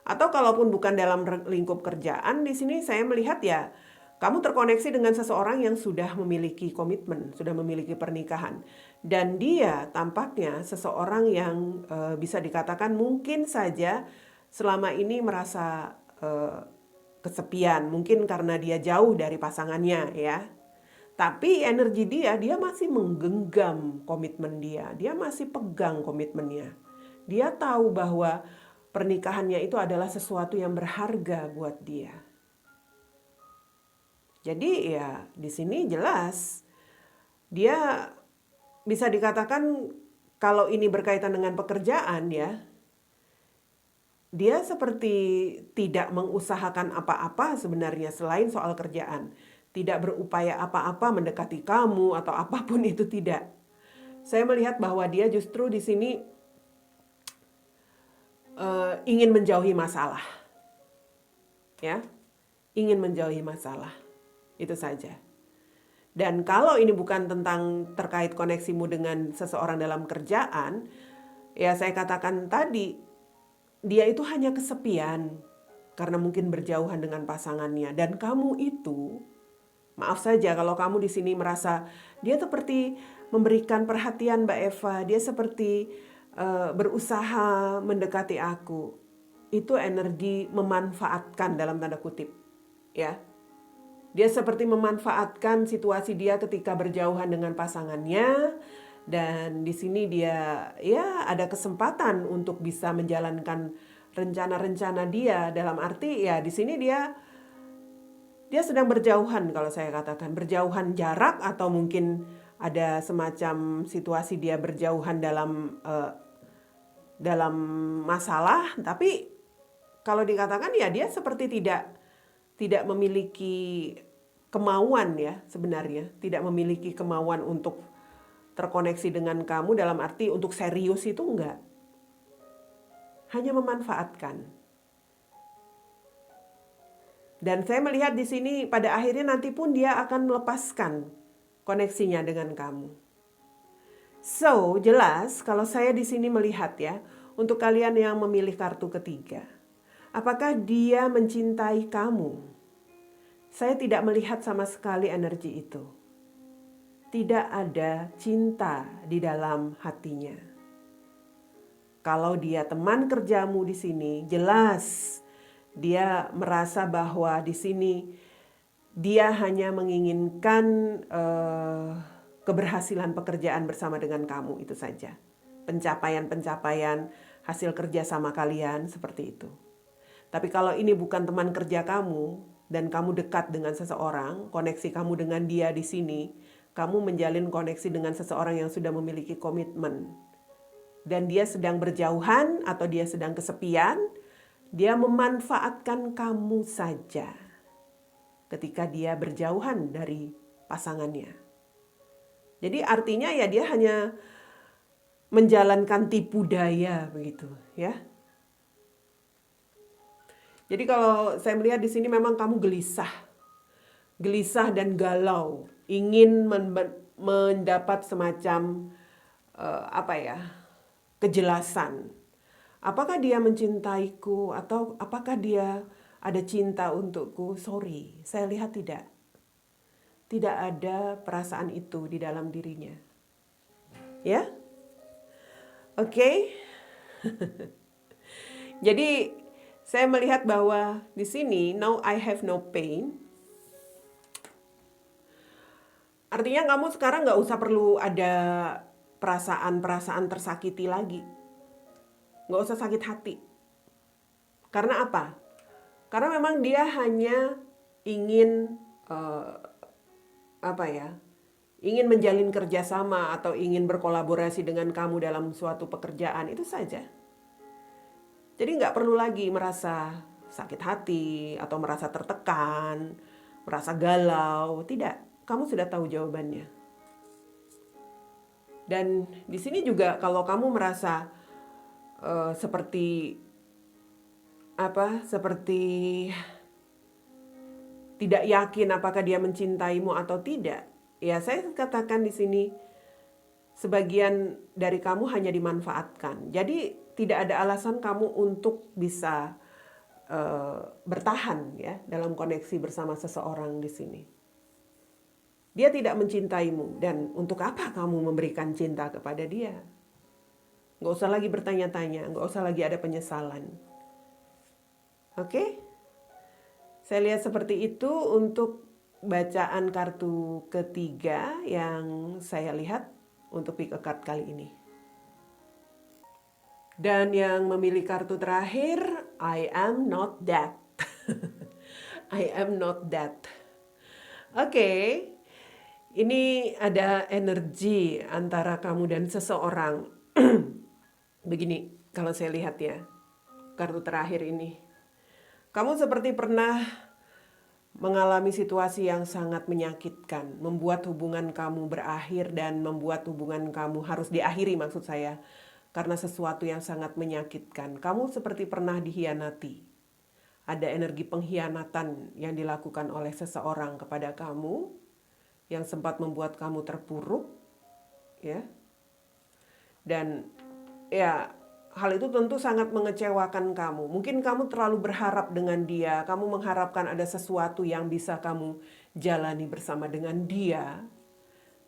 Atau kalaupun bukan dalam lingkup kerjaan, di sini saya melihat ya kamu terkoneksi dengan seseorang yang sudah memiliki komitmen, sudah memiliki pernikahan. Dan dia tampaknya seseorang yang bisa dikatakan mungkin saja selama ini merasa kesepian. Mungkin karena dia jauh dari pasangannya, ya. Tapi energi dia masih menggenggam komitmen dia. Dia masih pegang komitmennya. Dia tahu bahwa pernikahannya itu adalah sesuatu yang berharga buat dia. Jadi ya di sini jelas dia bisa dikatakan kalau ini berkaitan dengan pekerjaan ya, dia seperti tidak mengusahakan apa-apa sebenarnya selain soal kerjaan. Tidak berupaya apa-apa mendekati kamu atau apapun itu tidak. Saya melihat bahwa dia justru di sini ingin menjauhi masalah. Ya, ingin menjauhi masalah. Itu saja. Dan kalau ini bukan tentang terkait koneksimu dengan seseorang dalam kerjaan, ya saya katakan tadi, dia itu hanya kesepian karena mungkin berjauhan dengan pasangannya. Dan kamu itu, maaf saja kalau kamu di sini merasa dia seperti memberikan perhatian Mbak Eva, dia seperti berusaha mendekati aku. itu energi memanfaatkan dalam tanda kutip, ya. Dia seperti memanfaatkan situasi dia ketika berjauhan dengan pasangannya, dan di sini dia ya ada kesempatan untuk bisa menjalankan rencana-rencana dia, dalam arti ya di sini dia sedang berjauhan, kalau saya katakan berjauhan jarak, atau mungkin ada semacam situasi dia berjauhan dalam masalah, tapi kalau dikatakan ya dia seperti tidak memiliki kemauan, ya sebenarnya tidak memiliki kemauan untuk terkoneksi dengan kamu, dalam arti untuk serius itu enggak, hanya memanfaatkan. Dan saya melihat di sini pada akhirnya nanti pun dia akan melepaskan koneksinya dengan kamu. So, jelas kalau saya di sini melihat ya, untuk kalian yang memilih kartu ketiga, apakah dia mencintai kamu? Saya tidak melihat sama sekali energi itu. Tidak ada cinta di dalam hatinya. Kalau dia teman kerjamu di sini, jelas dia merasa bahwa di sini dia hanya menginginkan keberhasilan pekerjaan bersama dengan kamu, itu saja. Pencapaian-pencapaian hasil kerja sama kalian, seperti itu. Tapi kalau ini bukan teman kerja kamu dan kamu dekat dengan seseorang, koneksi kamu dengan dia di sini, kamu menjalin koneksi dengan seseorang yang sudah memiliki komitmen. Dan dia sedang berjauhan atau dia sedang kesepian, dia memanfaatkan kamu saja ketika dia berjauhan dari pasangannya. Jadi artinya ya dia hanya menjalankan tipu daya begitu, ya. Jadi kalau saya melihat di sini memang kamu gelisah dan galau, ingin mendapat semacam kejelasan. Apakah dia mencintaiku atau apakah dia ada cinta untukku? Sorry, saya lihat tidak. Tidak ada perasaan itu di dalam dirinya. Ya? Oke. Jadi saya melihat bahwa di sini now I have no pain. Artinya kamu sekarang nggak usah perlu ada perasaan-perasaan tersakiti lagi. Nggak usah sakit hati. Karena apa? Karena memang dia hanya ingin ingin menjalin kerjasama atau ingin berkolaborasi dengan kamu dalam suatu pekerjaan, itu saja. Jadi nggak perlu lagi merasa sakit hati atau merasa tertekan, merasa galau. Tidak, kamu sudah tahu jawabannya. Dan di sini juga kalau kamu merasa seperti tidak yakin apakah dia mencintaimu atau tidak, ya saya katakan di sini sebagian dari kamu hanya dimanfaatkan. Jadi tidak ada alasan kamu untuk bisa bertahan ya dalam koneksi bersama seseorang di sini. Dia tidak mencintaimu, dan untuk apa kamu memberikan cinta kepada dia? Nggak usah lagi bertanya-tanya, nggak usah lagi ada penyesalan. Oke? Saya lihat seperti itu untuk bacaan kartu ketiga yang saya lihat untuk pick a card kali ini. Dan yang memilih kartu terakhir, I am not that. I am not that. Oke. Ini ada energi antara kamu dan seseorang. Begini, kalau saya lihat ya, kartu terakhir ini. Kamu seperti pernah mengalami situasi yang sangat menyakitkan, membuat hubungan kamu berakhir dan membuat hubungan kamu harus diakhiri, maksud saya, karena sesuatu yang sangat menyakitkan. Kamu seperti pernah dikhianati. Ada energi pengkhianatan yang dilakukan oleh seseorang kepada kamu, yang sempat membuat kamu terpuruk, ya. Dan ya, hal itu tentu sangat mengecewakan kamu. Mungkin kamu terlalu berharap dengan dia, kamu mengharapkan ada sesuatu yang bisa kamu jalani bersama dengan dia,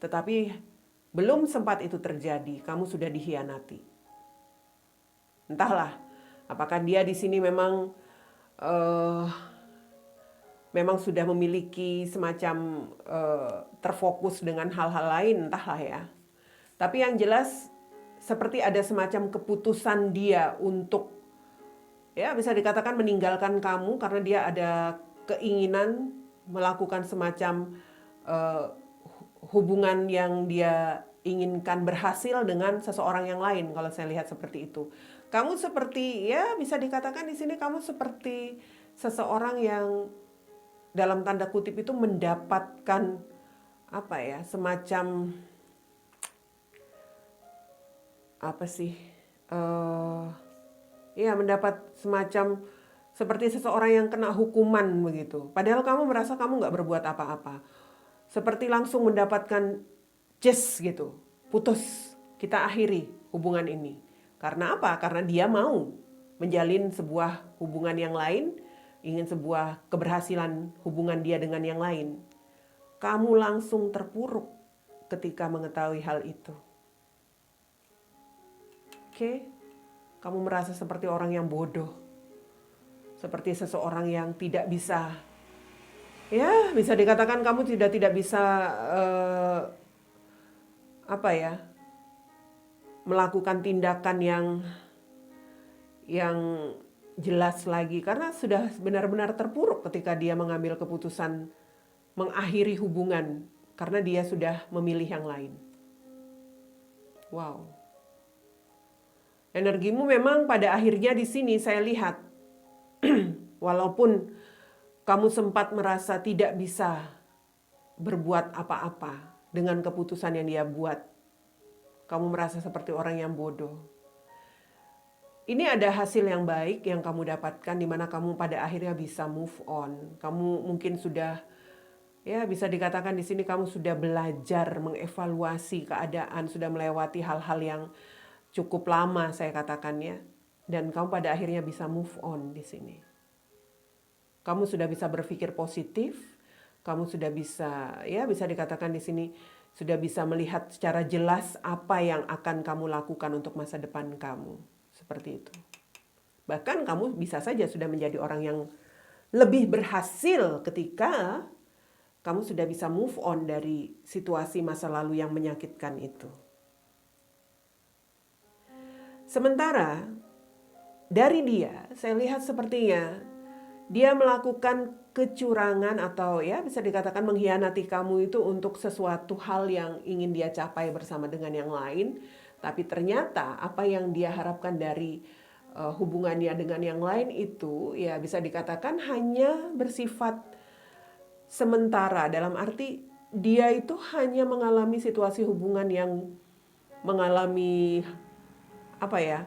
tetapi belum sempat itu terjadi, kamu sudah dikhianati. Entahlah, Apakah dia di sini memang memang sudah memiliki semacam terfokus dengan hal-hal lain, entahlah ya. Tapi yang jelas seperti ada semacam keputusan dia untuk, ya bisa dikatakan meninggalkan kamu karena dia ada keinginan melakukan semacam hubungan yang dia inginkan berhasil dengan seseorang yang lain. Kalau saya lihat seperti itu, kamu seperti, ya bisa dikatakan di sini kamu seperti seseorang yang dalam tanda kutip itu mendapatkan apa ya, semacam apa sih, ya mendapat semacam seperti seseorang yang kena hukuman begitu. Padahal kamu merasa kamu nggak berbuat apa-apa. Seperti langsung mendapatkan just gitu, putus, kita akhiri hubungan ini. Karena apa? Karena dia mau menjalin sebuah hubungan yang lain, ingin sebuah keberhasilan hubungan dia dengan yang lain. Kamu langsung terpuruk ketika mengetahui hal itu. Oke? Kamu merasa seperti orang yang bodoh. Seperti seseorang yang tidak bisa, ya bisa dikatakan kamu tidak bisa apa ya, melakukan tindakan yang jelas lagi karena sudah benar-benar terpuruk ketika dia mengambil keputusan mengakhiri hubungan karena dia sudah memilih yang lain. Wow. Energimu memang pada akhirnya di sini saya lihat walaupun kamu sempat merasa tidak bisa berbuat apa-apa dengan keputusan yang dia buat, kamu merasa seperti orang yang bodoh. Ini ada hasil yang baik yang kamu dapatkan di mana kamu pada akhirnya bisa move on. Kamu mungkin sudah, ya bisa dikatakan di sini kamu sudah belajar mengevaluasi keadaan, sudah melewati hal-hal yang cukup lama saya katakannya, dan kamu pada akhirnya bisa move on di sini. Kamu sudah bisa berpikir positif, kamu sudah bisa, ya bisa dikatakan di sini sudah bisa melihat secara jelas apa yang akan kamu lakukan untuk masa depan kamu. Seperti itu. Bahkan kamu bisa saja sudah menjadi orang yang lebih berhasil ketika kamu sudah bisa move on dari situasi masa lalu yang menyakitkan itu. Sementara dari dia, saya lihat sepertinya dia melakukan kecurangan atau ya bisa dikatakan mengkhianati kamu itu untuk sesuatu hal yang ingin dia capai bersama dengan yang lain. Tapi ternyata apa yang dia harapkan dari hubungannya dengan yang lain itu ya bisa dikatakan hanya bersifat sementara. Dalam arti dia itu hanya mengalami situasi hubungan yang mengalami apa ya,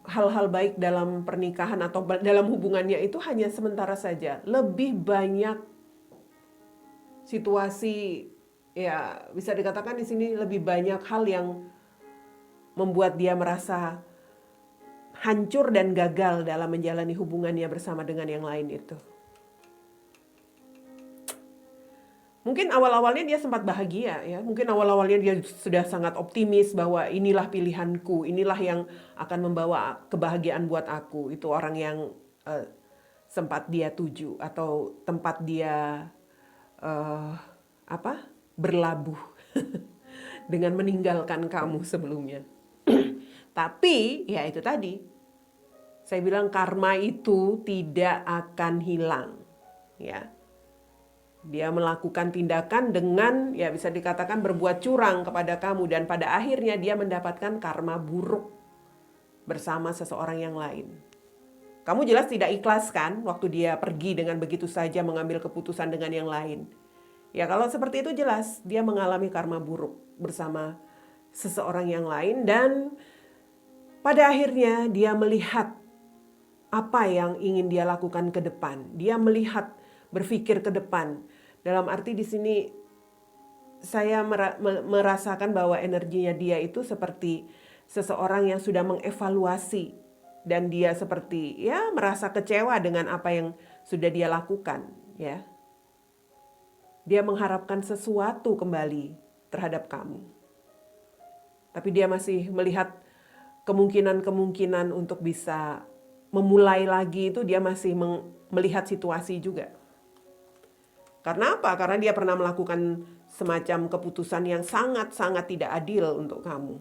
hal-hal baik dalam pernikahan atau dalam hubungannya itu hanya sementara saja. Lebih banyak situasi, ya bisa dikatakan di sini lebih banyak hal yang membuat dia merasa hancur dan gagal dalam menjalani hubungannya bersama dengan yang lain itu. Mungkin awal-awalnya dia sempat bahagia ya. Mungkin awal-awalnya dia sudah sangat optimis bahwa inilah pilihanku, inilah yang akan membawa kebahagiaan buat aku. Itu orang yang sempat dia tuju atau tempat dia berlabuh dengan meninggalkan kamu sebelumnya. Tapi ya itu tadi, saya bilang karma itu tidak akan hilang, ya. Dia melakukan tindakan dengan ya bisa dikatakan berbuat curang kepada kamu dan pada akhirnya dia mendapatkan karma buruk bersama seseorang yang lain. Kamu jelas tidak ikhlas kan waktu dia pergi dengan begitu saja mengambil keputusan dengan yang lain. Ya kalau seperti itu jelas dia mengalami karma buruk bersama seseorang yang lain dan pada akhirnya dia melihat apa yang ingin dia lakukan ke depan. Dia melihat, berpikir ke depan. Dalam arti di sini saya merasakan bahwa energinya dia itu seperti seseorang yang sudah mengevaluasi dan dia seperti ya merasa kecewa dengan apa yang sudah dia lakukan, ya. Dia mengharapkan sesuatu kembali terhadap kamu. Tapi dia masih melihat kemungkinan-kemungkinan untuk bisa memulai lagi itu dia masih melihat situasi juga. Karena apa? Karena dia pernah melakukan semacam keputusan yang sangat-sangat tidak adil untuk kamu.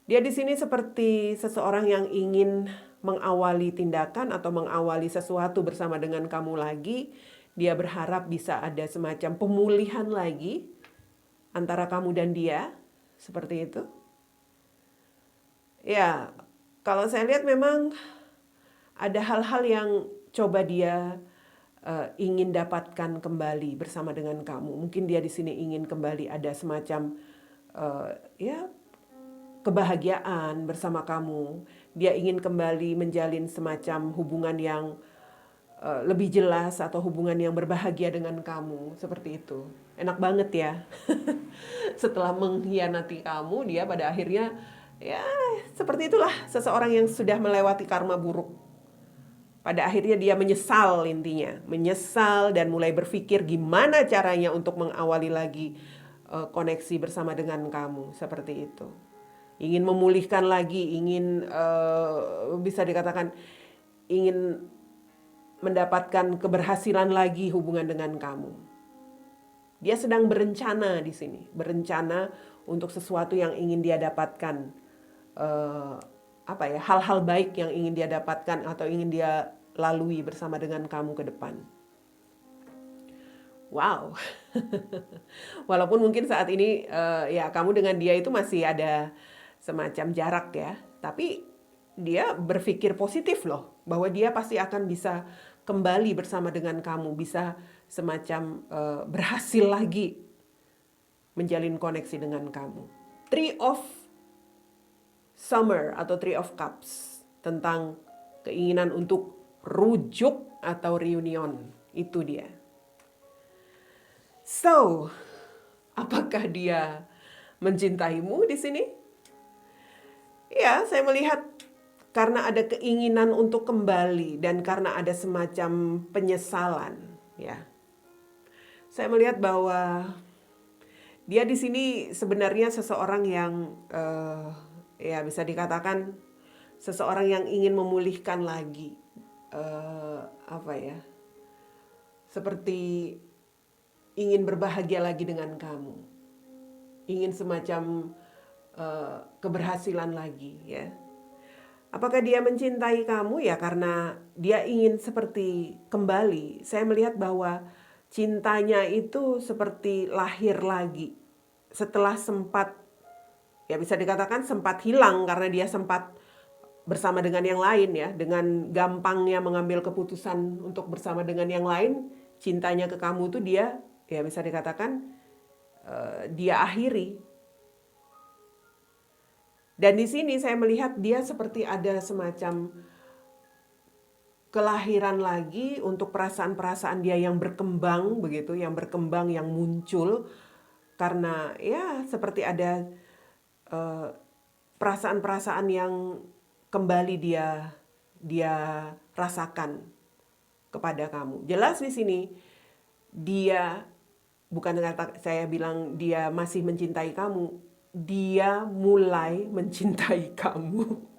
Dia di sini seperti seseorang yang ingin mengawali tindakan atau mengawali sesuatu bersama dengan kamu lagi. Dia berharap bisa ada semacam pemulihan lagi antara kamu dan dia, seperti itu. Ya, kalau saya lihat memang ada hal-hal yang coba dia ingin dapatkan kembali bersama dengan kamu. Mungkin dia di sini ingin kembali ada semacam ya kebahagiaan bersama kamu. Dia ingin kembali menjalin semacam hubungan yang lebih jelas atau hubungan yang berbahagia dengan kamu, seperti itu. Enak banget ya. Setelah mengkhianati kamu, dia pada akhirnya ya seperti itulah seseorang yang sudah melewati karma buruk. Pada akhirnya dia menyesal intinya, menyesal dan mulai berpikir gimana caranya untuk mengawali lagi koneksi bersama dengan kamu, seperti itu. Ingin memulihkan lagi, ingin bisa dikatakan ingin mendapatkan keberhasilan lagi hubungan dengan kamu. Dia sedang berencana di sini, berencana untuk sesuatu yang ingin dia dapatkan, hal-hal baik yang ingin dia dapatkan atau ingin dia lalui bersama dengan kamu ke depan. Wow, walaupun mungkin saat ini ya kamu dengan dia itu masih ada semacam jarak ya, tapi dia berpikir positif loh, bahwa dia pasti akan bisa kembali bersama dengan kamu, bisa semacam berhasil lagi menjalin koneksi dengan kamu. Three of Summer atau Three of Cups, tentang keinginan untuk rujuk atau reunion, itu dia. So, apakah dia mencintaimu di sini? Ya, saya melihat karena ada keinginan untuk kembali dan karena ada semacam penyesalan, ya. Saya melihat bahwa dia di sini sebenarnya seseorang yang ya bisa dikatakan seseorang yang ingin memulihkan lagi seperti ingin berbahagia lagi dengan kamu, ingin semacam keberhasilan lagi, ya. Apakah dia mencintai kamu? Ya karena dia ingin seperti kembali. Saya melihat bahwa cintanya itu seperti lahir lagi setelah sempat, ya bisa dikatakan sempat hilang karena dia sempat bersama dengan yang lain, ya. Dengan gampangnya mengambil keputusan untuk bersama dengan yang lain, cintanya ke kamu itu dia, ya bisa dikatakan dia akhiri. Dan di sini saya melihat dia seperti ada semacam kelahiran lagi untuk perasaan-perasaan dia yang berkembang begitu, yang berkembang, yang muncul karena ya seperti ada perasaan-perasaan yang kembali dia rasakan kepada kamu. Jelas di sini dia bukan kata saya bilang dia masih mencintai kamu. Dia mulai mencintai kamu.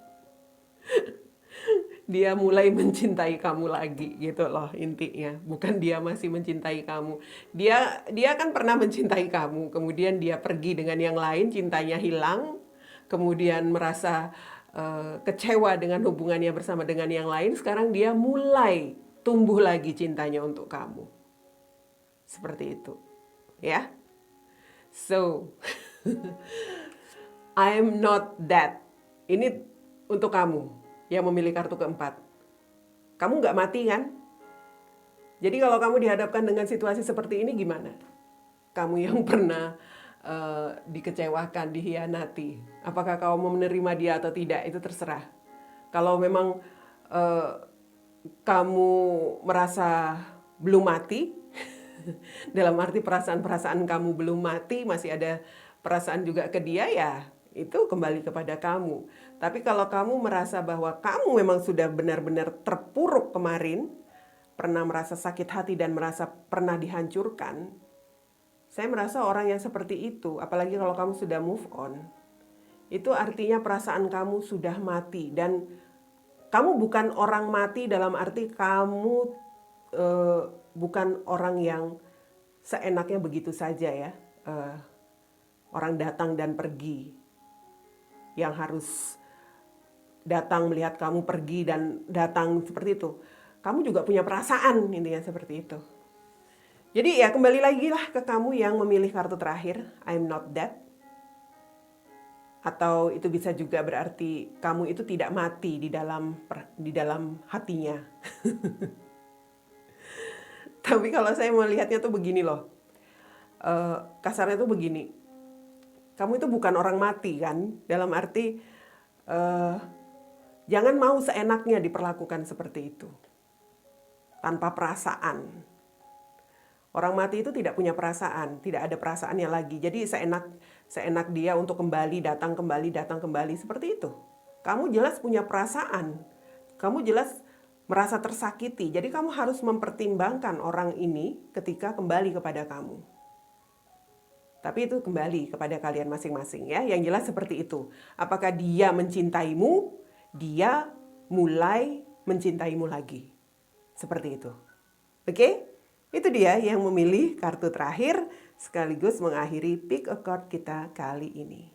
Dia mulai mencintai kamu lagi gitu loh intinya. Bukan dia masih mencintai kamu. Dia kan pernah mencintai kamu, kemudian dia pergi dengan yang lain, cintanya hilang, kemudian merasa kecewa dengan hubungannya bersama dengan yang lain. Sekarang dia mulai tumbuh lagi cintanya untuk kamu. Seperti itu. Ya. So I'm not that. Ini untuk kamu yang memilih kartu keempat. Kamu nggak mati kan? Jadi kalau kamu dihadapkan dengan situasi seperti ini gimana? Kamu yang pernah dikecewakan, dihianati. Apakah kamu menerima dia atau tidak? Itu terserah. Kalau memang kamu merasa belum mati, dalam arti perasaan-perasaan kamu belum mati, masih ada perasaan juga ke dia, ya itu kembali kepada kamu. Tapi kalau kamu merasa bahwa kamu memang sudah benar-benar terpuruk kemarin, pernah merasa sakit hati dan merasa pernah dihancurkan, saya merasa orang yang seperti itu, apalagi kalau kamu sudah move on, itu artinya perasaan kamu sudah mati. Dan kamu bukan orang mati dalam arti kamu bukan orang yang seenaknya begitu saja ya. Orang datang dan pergi, yang harus datang melihat kamu pergi dan datang seperti itu. Kamu juga punya perasaan, intinya seperti itu. Jadi ya kembali lagi lah ke kamu yang memilih kartu terakhir, I'm not dead. Atau itu bisa juga berarti kamu itu tidak mati di dalam hatinya. Tapi kalau saya melihatnya tuh begini loh, kasarnya tuh begini, kamu itu bukan orang mati kan, dalam arti jangan mau seenaknya diperlakukan seperti itu, tanpa perasaan. Orang mati itu tidak punya perasaan, tidak ada perasaannya lagi. Jadi seenak dia untuk kembali, datang kembali, seperti itu. Kamu jelas punya perasaan, kamu jelas merasa tersakiti. Jadi kamu harus mempertimbangkan orang ini ketika kembali kepada kamu. Tapi itu kembali kepada kalian masing-masing ya. Yang jelas seperti itu. Apakah dia mencintaimu, dia mulai mencintaimu lagi. Seperti itu. Oke? Itu dia yang memilih kartu terakhir sekaligus mengakhiri pick a card kita kali ini.